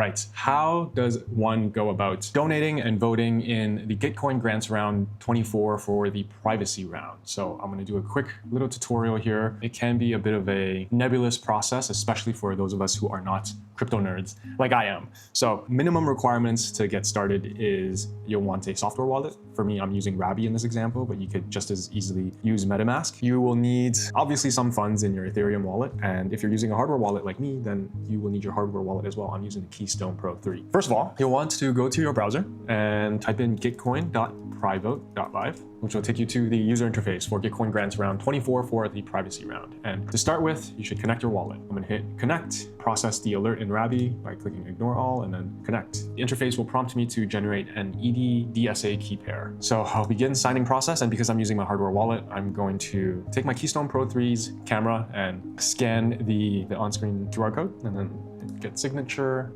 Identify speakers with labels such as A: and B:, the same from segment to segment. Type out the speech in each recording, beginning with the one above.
A: right, how does one go about donating and voting in the Gitcoin Grants Round 24 for the privacy round? So I'm going to do a quick little tutorial here. It can be a bit of a nebulous process, especially for those of us who are not crypto nerds like I am. So minimum requirements to get started is you'll want a software wallet. For me, I'm using Rabby in this example, but you could just as easily use MetaMask. You will need obviously some funds in your Ethereum wallet. And if you're using a hardware wallet like me, then you will need your hardware wallet as well. I'm using the Keystone Pro 3. First of all, you'll want to go to your browser and type in gitcoin.privote.live, which will take you to the user interface for Gitcoin Grants Round 24 for the privacy round. And to start with, you should connect your wallet. I'm going to hit connect, process the alert in Rabby by clicking ignore all and then connect. The interface will prompt me to generate an ED-DSA key pair. So I'll begin signing process, and because I'm using my hardware wallet, I'm going to take my Keystone Pro 3's camera and scan the on-screen QR code and then get the signature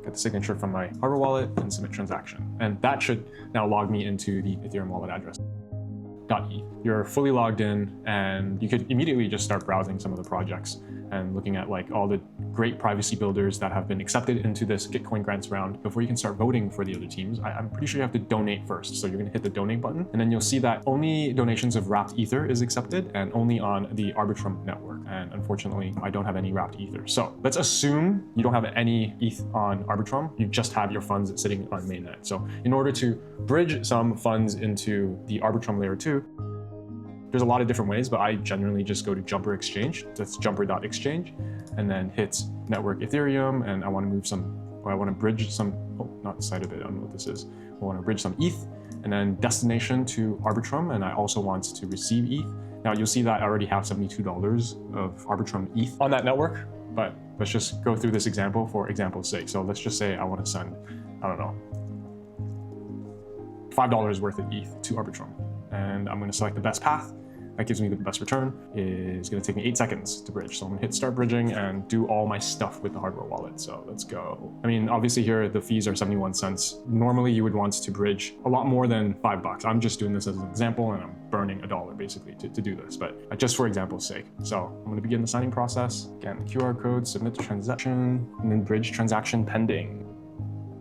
A: from my hardware wallet and submit transaction. And that should now log me into the Ethereum wallet address. .eth. You're fully logged in, and you could immediately just start browsing some of the projects and looking at like all the great privacy builders that have been accepted into this Gitcoin Grants Round before you can start voting for the other teams. I'm pretty sure you have to donate first. So you're going to hit the donate button, and then you'll see that only donations of wrapped ether is accepted and only on the Arbitrum network. And unfortunately, I don't have any wrapped ether. So let's assume you don't have any ETH on Arbitrum. You just have your funds sitting on mainnet. So in order to bridge some funds into the Arbitrum layer 2, there's a lot of different ways, but I generally just go to Jumper Exchange. That's jumper.exchange, and then hit network Ethereum. And I want to move some, or I want to bridge some, oh, not side of it, I don't know what this is. I want to bridge some ETH and then destination to Arbitrum. And I also want to receive ETH. Now you'll see that I already have $72 of Arbitrum ETH on that network, but let's just go through this example for example's sake. So let's just say I want to send, I don't know, $5 worth of ETH to Arbitrum. And I'm going to select the best path. That gives me the best return. It's going to take me 8 seconds to bridge. So I'm going to hit start bridging and do all my stuff with the hardware wallet. So let's go. I mean, obviously here the fees are 71 cents. Normally you would want to bridge a lot more than $5. I'm just doing this as an example, and I'm burning $1 basically to do this, but just for example's sake. So I'm going to begin the signing process. Scan the QR code, submit the transaction, and then bridge transaction pending.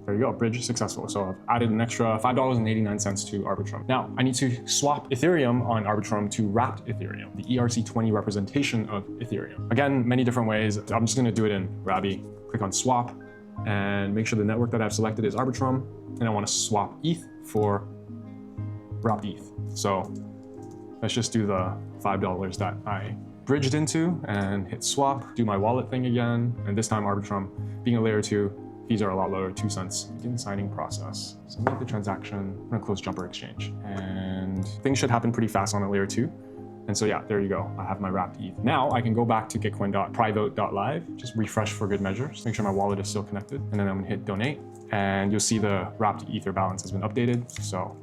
A: There you go, bridge successful. So I've added an extra $5.89 to Arbitrum. Now I need to swap Ethereum on Arbitrum to wrapped Ethereum, the ERC20 representation of Ethereum. Again, many different ways. I'm just gonna do it in Rabby. Click on swap and make sure the network that I've selected is Arbitrum. And I wanna swap ETH for wrapped ETH. So let's just do the $5 that I bridged into and hit swap, do my wallet thing again. And this time Arbitrum, being a layer 2, fees are a lot lower, 2 cents. Begin the signing process. So make the transaction. I'm gonna close Jumper Exchange. And things should happen pretty fast on a layer 2. And so yeah, there you go. I have my wrapped ETH. Now I can go back to gitcoin.privote.live, just refresh for good measure, just make sure my wallet is still connected. And then I'm gonna hit donate. And you'll see the wrapped ether balance has been updated. So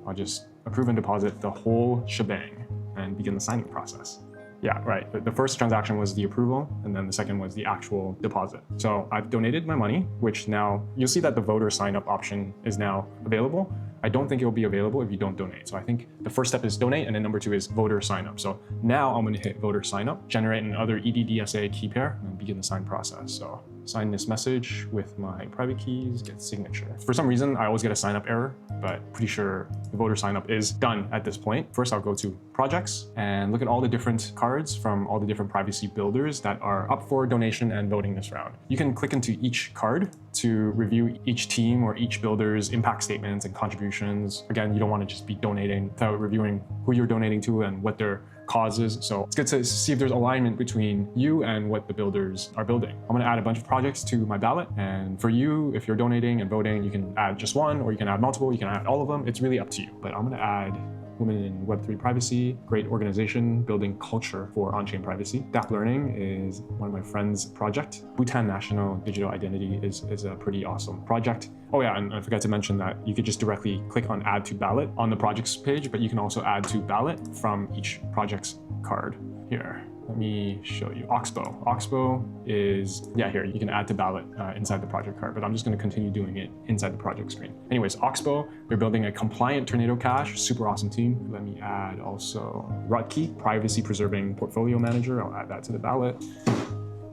A: I'll just approve and deposit the whole shebang and begin the signing process. Yeah, right. The first transaction was the approval, and then the second was the actual deposit. So I've donated my money, which now you'll see that the voter sign up option is now available. I don't think it will be available if you don't donate. So I think the first step is donate, and then number 2 is voter sign up. So now I'm going to hit voter sign up, generate another ED-DSA key pair, and begin the sign process. So sign this message with my private keys, get signature. For some reason, I always get a sign up error, but pretty sure the voter sign up is done at this point. First, I'll go to projects and look at all the different cards from all the different privacy builders that are up for donation and voting this round. You can click into each card to review each team or each builder's impact statements and contributions. Again, you don't want to just be donating without reviewing who you're donating to and what their causes. So it's good to see if there's alignment between you and what the builders are building. I'm going to add a bunch of projects to my ballot. And for you, if you're donating and voting, you can add just one, or you can add multiple, you can add all of them. It's really up to you. But I'm going to add Women in Web3 Privacy, great organization building culture for on-chain privacy. Dapp Learning is one of my friend's project. Bhutan National Digital Identity is a pretty awesome project. Oh yeah, and I forgot to mention that you could just directly click on add to ballot on the projects page, but you can also add to ballot from each project's card here. Let me show you Oxbow. Oxbow is, yeah, here, you can add to ballot inside the project card, but I'm just gonna continue doing it inside the project screen. Anyways, Oxbow, they're building a compliant Tornado Cash, super awesome team. Let me add also Rutkey, privacy preserving portfolio manager. I'll add that to the ballot.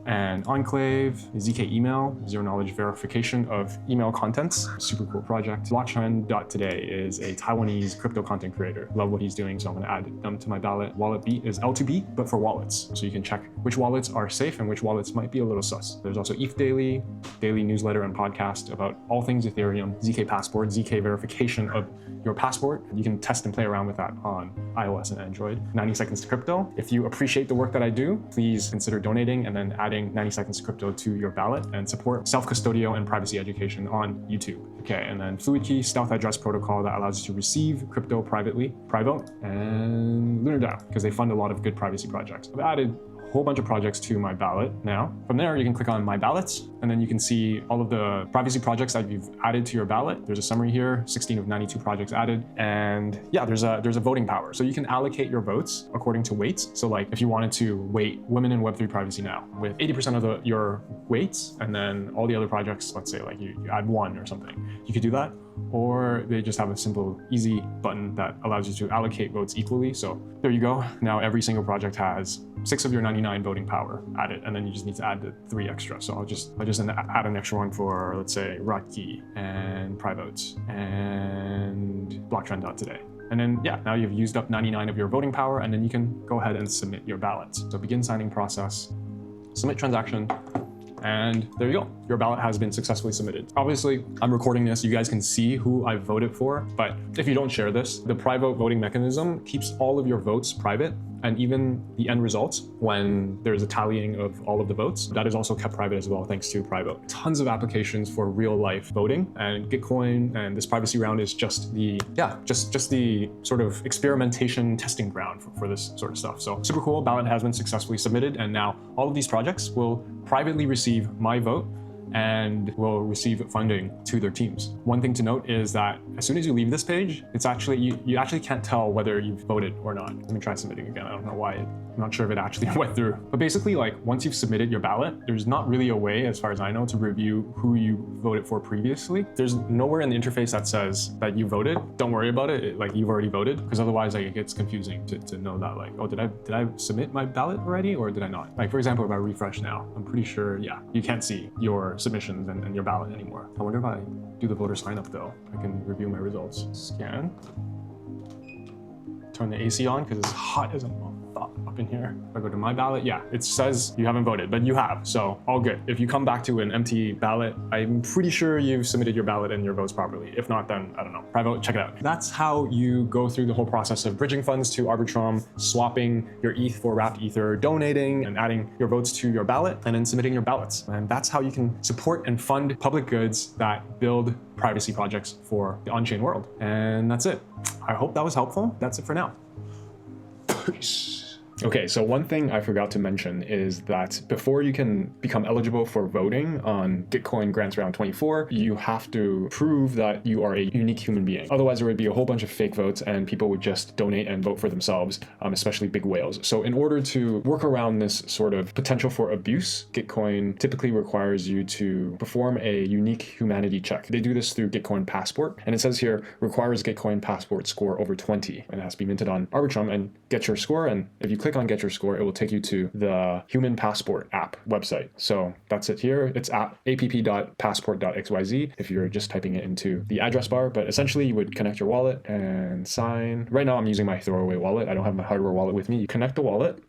A: And Enclave, ZK email, zero knowledge verification of email contents. Super cool project. Blockchain.today is a Taiwanese crypto content creator. Love what he's doing, so I'm gonna add them to my ballot. Wallet beat is L2B, but for wallets. So you can check which wallets are safe and which wallets might be a little sus. There's also ETH daily newsletter and podcast about all things Ethereum, ZK Passport, ZK verification of your passport. You can test and play around with that on iOS and Android. 90 seconds to crypto. If you appreciate the work that I do, please consider donating and then adding 90 seconds to crypto to your ballot and support self-custodial and privacy education on YouTube. Okay, and then Fluid Key, stealth address protocol that allows you to receive crypto privately, Privote, and LunarDAO, because they fund a lot of good privacy projects. I've added whole bunch of projects to my ballot now. From there, you can click on My Ballots, and then you can see all of the privacy projects that you've added to your ballot. There's a summary here, 16 of 92 projects added. And yeah, there's a voting power. So you can allocate your votes according to weights. So like if you wanted to weight women in Web3 privacy now with 80% of your weights, and then all the other projects, let's say like you add one or something, you could do that. Or they just have a simple, easy button that allows you to allocate votes equally. So there you go. Now every single project has 6 of your 99 voting power added, and then you just need to add the 3 extra. So I'll just add an extra one for, let's say, Rabby and Privote and Blockchain.today. And then, yeah, now you've used up 99 of your voting power, and then you can go ahead and submit your ballot. So begin signing process, submit transaction, and there you go. Your ballot has been successfully submitted. Obviously, I'm recording this. You guys can see who I voted for, but if you don't share this, the Privote voting mechanism keeps all of your votes private, and even the end results, when there's a tallying of all of the votes, that is also kept private as well, thanks to Privote. Tons of applications for real life voting, and Gitcoin and this privacy round is just the, just the sort of experimentation testing ground for this sort of stuff. So super cool, ballot has been successfully submitted, and now all of these projects will privately receive my vote and will receive funding to their teams. One thing to note is that as soon as you leave this page, it's actually, you actually can't tell whether you've voted or not. Let me try submitting again. I don't know why. I'm not sure if it actually went through. But basically, like, once you've submitted your ballot, there's not really a way, as far as I know, to review who you voted for previously. There's nowhere in the interface that says that you voted. Don't worry about it, like you've already voted, because otherwise like, it gets confusing to know that, like, oh, did I submit my ballot already or did I not? Like, for example, if I refresh now, I'm pretty sure, yeah, you can't see your submissions and your ballot anymore. I wonder if I do the voter sign up though, I can review my results. Scan. Turn the AC on because it's hot as a up in here. If I go to my ballot, yeah, it says you haven't voted, but you have, so all good. If you come back to an empty ballot, I'm pretty sure you've submitted your ballot and your votes properly. If not, then I don't know. Privote, check it out. That's how you go through the whole process of bridging funds to Arbitrum, swapping your ETH for wrapped Ether, donating and adding your votes to your ballot, and then submitting your ballots. And that's how you can support and fund public goods that build privacy projects for the on-chain world. And that's it. I hope that was helpful. That's it for now. Peace. Okay, so one thing I forgot to mention is that before you can become eligible for voting on Gitcoin Grants Round 24, you have to prove that you are a unique human being. Otherwise, there would be a whole bunch of fake votes and people would just donate and vote for themselves, especially big whales. So in order to work around this sort of potential for abuse, Gitcoin typically requires you to perform a unique humanity check. They do this through Gitcoin Passport, and it says here, requires Gitcoin Passport score over 20, and it has to be minted on Arbitrum and get your score, and if you click on get your score, it will take you to the Human Passport app website. So that's it here. It's app.passport.xyz if you're just typing it into the address bar, but essentially you would connect your wallet and sign. Right now I'm using my throwaway wallet. I don't have my hardware wallet with me. You connect the wallet,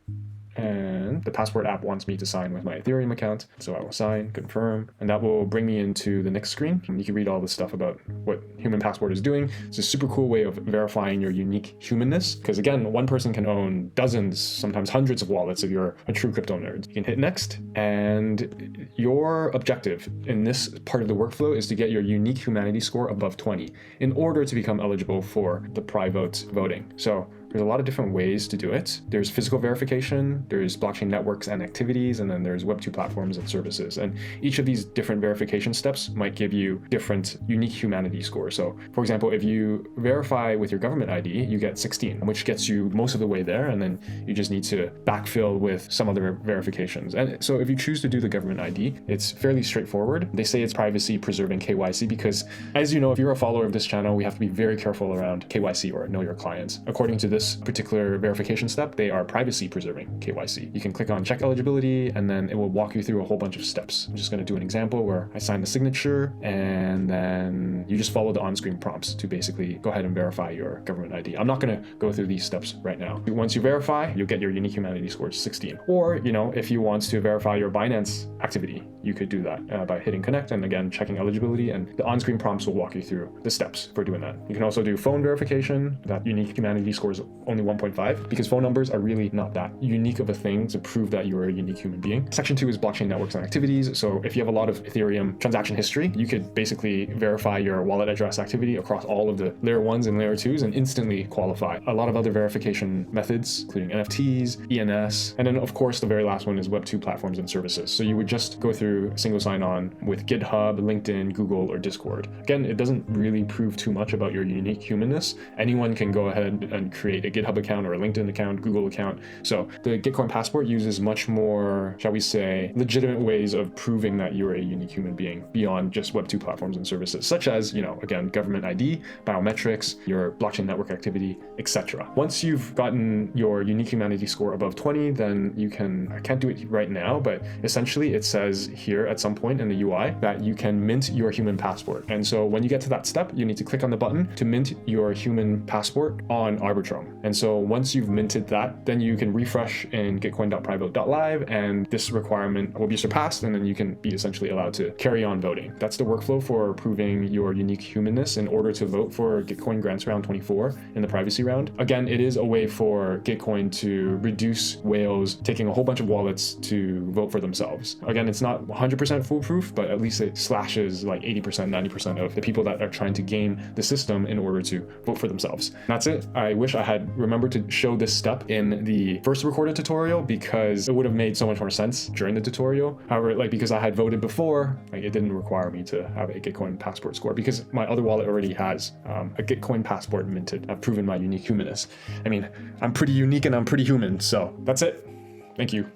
A: and the Passport app wants me to sign with my Ethereum account. So I will sign, confirm, and that will bring me into the next screen. And you can read all the stuff about what Human Passport is doing. It's a super cool way of verifying your unique humanness. Because again, one person can own dozens, sometimes hundreds of wallets if you're a true crypto nerd. You can hit next, and your objective in this part of the workflow is to get your unique humanity score above 20 in order to become eligible for the Privote voting. So there's a lot of different ways to do it. There's physical verification, there's blockchain networks and activities, and then there's Web2 platforms and services. And each of these different verification steps might give you different unique humanity scores. So for example, if you verify with your government ID, you get 16, which gets you most of the way there. And then you just need to backfill with some other verifications. And so if you choose to do the government ID, it's fairly straightforward. They say it's privacy preserving KYC because, as you know, if you're a follower of this channel, we have to be very careful around KYC or know your clients. According to this this particular verification step, they are privacy preserving KYC. You can click on check eligibility and then it will walk you through a whole bunch of steps. I'm just going to do an example where I sign the signature and then you just follow the on-screen prompts to basically go ahead and verify your government ID. I'm not going to go through these steps right now. Once you verify, you'll get your unique humanity score 16. Or, if you want to verify your Binance activity, you could do that by hitting connect and again checking eligibility, and the on-screen prompts will walk you through the steps for doing that. You can also do phone verification. That unique humanity score is only 1.5 because phone numbers are really not that unique of a thing to prove that you are a unique human being. Section 2 is blockchain networks and activities. So if you have a lot of Ethereum transaction history, you could basically verify your wallet address activity across all of the layer 1s and layer 2s and instantly qualify. A lot of other verification methods, including NFTs, ENS, and then of course the very last one is Web2 platforms and services. So you would just go through single sign-on with GitHub, LinkedIn, Google, or Discord. Again, it doesn't really prove too much about your unique humanness. Anyone can go ahead and create a GitHub account or a LinkedIn account, Google account. So the Gitcoin Passport uses much more, shall we say, legitimate ways of proving that you're a unique human being beyond just Web2 platforms and services, such as, again, government ID, biometrics, your blockchain network activity, etc. Once you've gotten your unique humanity score above 20, then you can, I can't do it right now, but essentially it says here at some point in the UI that you can mint your human passport. And so when you get to that step, you need to click on the button to mint your human passport on Arbitrum. And so once you've minted that, then you can refresh in gitcoin.privote.live and this requirement will be surpassed, and then you can be essentially allowed to carry on voting. That's the workflow for proving your unique humanness in order to vote for Gitcoin Grants Round 24 in the privacy round. Again, it is a way for Gitcoin to reduce whales taking a whole bunch of wallets to vote for themselves. Again, it's not 100% foolproof, but at least it slashes like 80%, 90% of the people that are trying to game the system in order to vote for themselves. That's it. I wish I had remembered to show this step in the first recorded tutorial because it would have made so much more sense during the tutorial. However, because I had voted before, it didn't require me to have a Gitcoin Passport score because my other wallet already has a Gitcoin Passport minted. I've proven my unique humanness. I mean, I'm pretty unique and I'm pretty human, so that's it. Thank you.